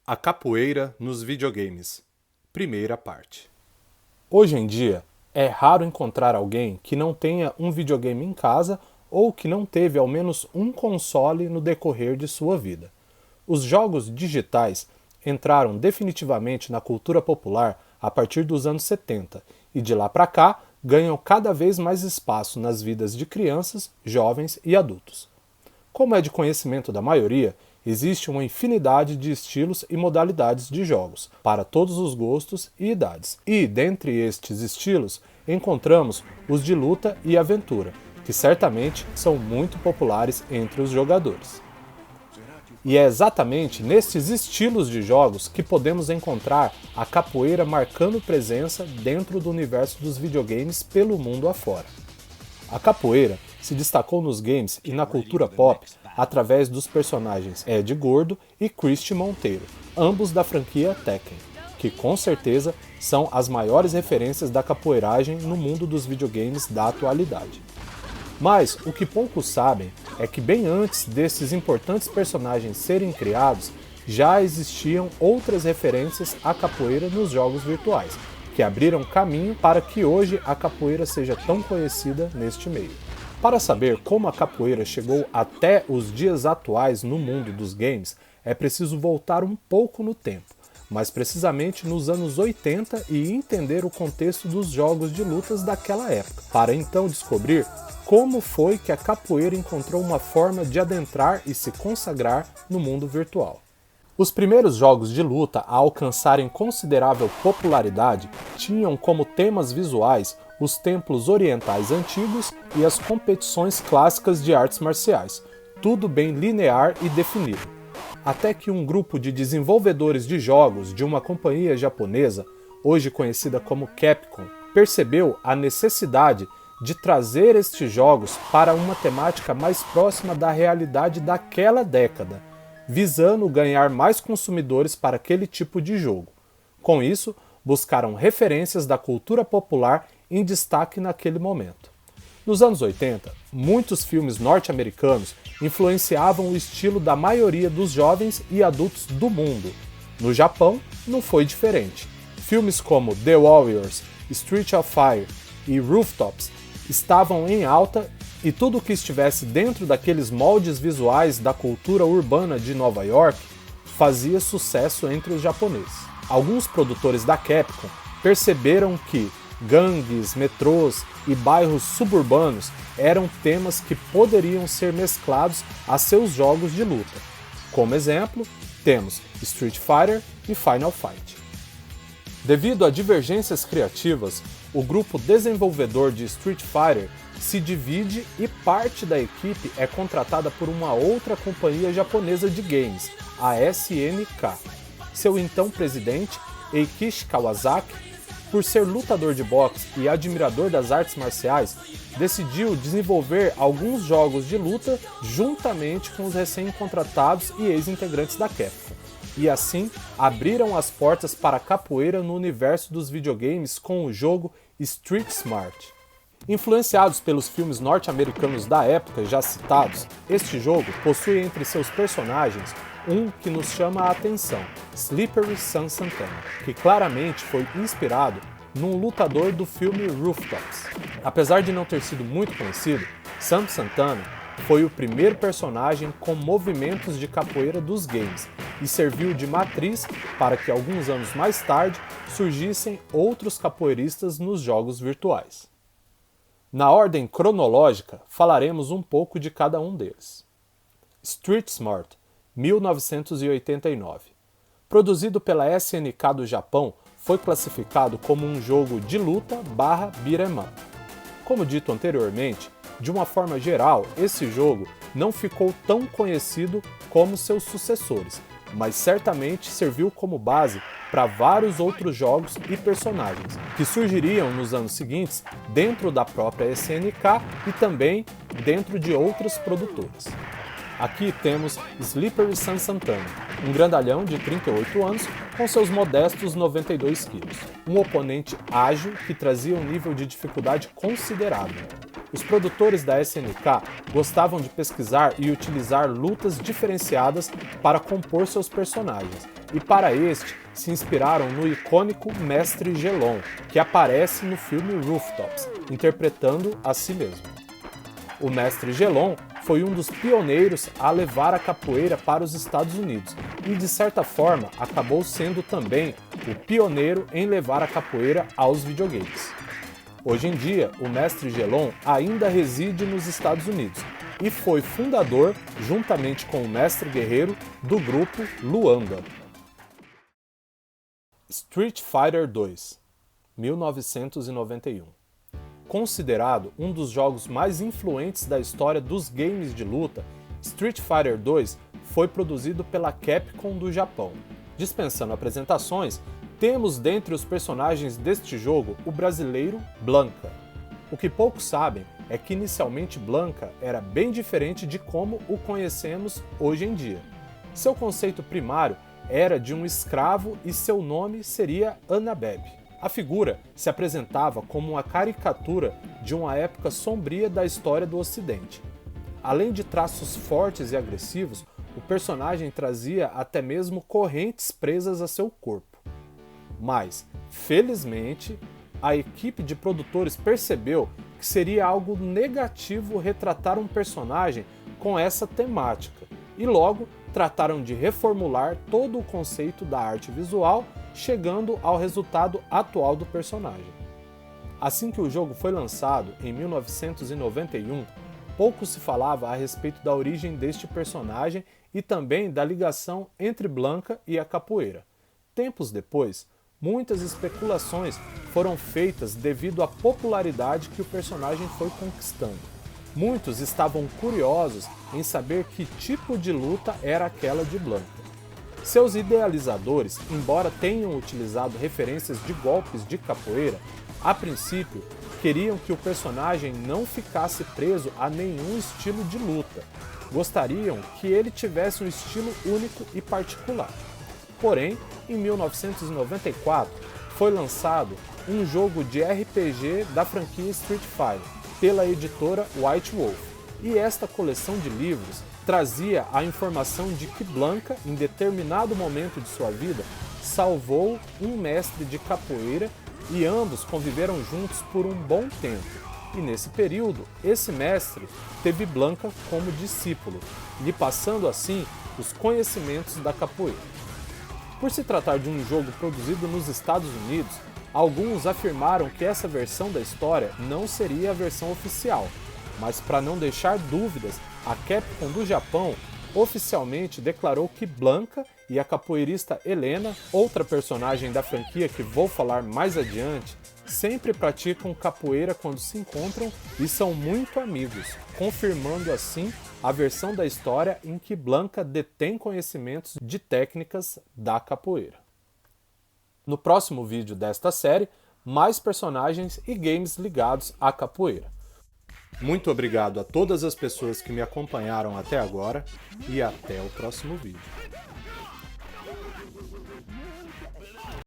A capoeira nos videogames. Primeira parte. Hoje em dia, é raro encontrar alguém que não tenha um videogame em casa ou que não teve ao menos um console no decorrer de sua vida. Os jogos digitais entraram definitivamente na cultura popular a partir dos anos 70 e de lá para cá ganham cada vez mais espaço nas vidas de crianças, jovens e adultos. Como é de conhecimento da maioria, existe uma infinidade de estilos e modalidades de jogos, para todos os gostos e idades. E, dentre estes estilos, encontramos os de luta e aventura, que certamente são muito populares entre os jogadores. E é exatamente nestes estilos de jogos que podemos encontrar a capoeira marcando presença dentro do universo dos videogames pelo mundo afora. A capoeira se destacou nos games e na cultura pop através dos personagens Ed Gordo e Christy Monteiro, ambos da franquia Tekken, que com certeza são as maiores referências da capoeiragem no mundo dos videogames da atualidade. Mas o que poucos sabem é que bem antes desses importantes personagens serem criados, já existiam outras referências à capoeira nos jogos virtuais, que abriram caminho para que hoje a capoeira seja tão conhecida neste meio. Para saber como a capoeira chegou até os dias atuais no mundo dos games, é preciso voltar um pouco no tempo, mais precisamente nos anos 80 e entender o contexto dos jogos de lutas daquela época, para então descobrir como foi que a capoeira encontrou uma forma de adentrar e se consagrar no mundo virtual. Os primeiros jogos de luta a alcançarem considerável popularidade tinham como temas visuais os templos orientais antigos e as competições clássicas de artes marciais, tudo bem linear e definido. Até que um grupo de desenvolvedores de jogos de uma companhia japonesa, hoje conhecida como Capcom, percebeu a necessidade de trazer estes jogos para uma temática mais próxima da realidade daquela década, visando ganhar mais consumidores para aquele tipo de jogo. Com isso, buscaram referências da cultura popular em destaque naquele momento. Nos anos 80, muitos filmes norte-americanos influenciavam o estilo da maioria dos jovens e adultos do mundo. No Japão, não foi diferente. Filmes como The Warriors, Street of Fire e Rooftops estavam em alta e tudo que estivesse dentro daqueles moldes visuais da cultura urbana de Nova York fazia sucesso entre os japoneses. Alguns produtores da Capcom perceberam que gangues, metrôs e bairros suburbanos eram temas que poderiam ser mesclados a seus jogos de luta. Como exemplo, temos Street Fighter e Final Fight. Devido a divergências criativas, o grupo desenvolvedor de Street Fighter se divide e parte da equipe é contratada por uma outra companhia japonesa de games, a SNK. Seu então presidente, Eikichi Kawasaki, por ser lutador de boxe e admirador das artes marciais, decidiu desenvolver alguns jogos de luta juntamente com os recém-contratados e ex-integrantes da Capcom. E assim, abriram as portas para a capoeira no universo dos videogames com o jogo Street Smart. Influenciados pelos filmes norte-americanos da época já citados, este jogo possui entre seus personagens um que nos chama a atenção, Slippery Sam Santana, que claramente foi inspirado num lutador do filme Rooftops. Apesar de não ter sido muito conhecido, Sam Santana foi o primeiro personagem com movimentos de capoeira dos games e serviu de matriz para que alguns anos mais tarde surgissem outros capoeiristas nos jogos virtuais. Na ordem cronológica, falaremos um pouco de cada um deles. Street Smart, 1989. Produzido pela SNK do Japão, foi classificado como um jogo de luta beat'em up. Como dito anteriormente, de uma forma geral, esse jogo não ficou tão conhecido como seus sucessores, mas certamente serviu como base para vários outros jogos e personagens, que surgiriam nos anos seguintes dentro da própria SNK e também dentro de outras produtoras. Aqui temos Slippery Sam Santana, um grandalhão de 38 anos com seus modestos 92 quilos, um oponente ágil que trazia um nível de dificuldade considerável. Os produtores da SNK gostavam de pesquisar e utilizar lutas diferenciadas para compor seus personagens, e para este se inspiraram no icônico Mestre Gelon, que aparece no filme Rooftops, interpretando a si mesmo. O Mestre Gelon foi um dos pioneiros a levar a capoeira para os Estados Unidos e, de certa forma, acabou sendo também o pioneiro em levar a capoeira aos videogames. Hoje em dia, o Mestre Gelon ainda reside nos Estados Unidos e foi fundador, juntamente com o Mestre Guerreiro, do grupo Luanda. Street Fighter II, 1991. Considerado um dos jogos mais influentes da história dos games de luta, Street Fighter II foi produzido pela Capcom do Japão. Dispensando apresentações, temos dentre os personagens deste jogo o brasileiro Blanka. O que poucos sabem é que inicialmente Blanka era bem diferente de como o conhecemos hoje em dia. Seu conceito primário era de um escravo e seu nome seria Anabeb. A figura se apresentava como uma caricatura de uma época sombria da história do Ocidente. Além de traços fortes e agressivos, o personagem trazia até mesmo correntes presas a seu corpo. Mas, felizmente, a equipe de produtores percebeu que seria algo negativo retratar um personagem com essa temática e logo trataram de reformular todo o conceito da arte visual, chegando ao resultado atual do personagem. Assim que o jogo foi lançado, em 1991, pouco se falava a respeito da origem deste personagem e também da ligação entre Blanka e a capoeira. Tempos depois, muitas especulações foram feitas devido à popularidade que o personagem foi conquistando. Muitos estavam curiosos em saber que tipo de luta era aquela de Blanka. Seus idealizadores, embora tenham utilizado referências de golpes de capoeira, a princípio queriam que o personagem não ficasse preso a nenhum estilo de luta. Gostariam que ele tivesse um estilo único e particular. Porém, em 1994, foi lançado um jogo de RPG da franquia Street Fighter, pela editora White Wolf, e esta coleção de livros trazia a informação de que Blanka, em determinado momento de sua vida, salvou um mestre de capoeira e ambos conviveram juntos por um bom tempo. E nesse período, esse mestre teve Blanka como discípulo, lhe passando assim os conhecimentos da capoeira. Por se tratar de um jogo produzido nos Estados Unidos, alguns afirmaram que essa versão da história não seria a versão oficial, mas para não deixar dúvidas, a Capcom do Japão oficialmente declarou que Blanka e a capoeirista Helena, outra personagem da franquia que vou falar mais adiante, sempre praticam capoeira quando se encontram e são muito amigos, confirmando assim a versão da história em que Blanka detém conhecimentos de técnicas da capoeira. No próximo vídeo desta série, mais personagens e games ligados à capoeira. Muito obrigado a todas as pessoas que me acompanharam até agora e até o próximo vídeo.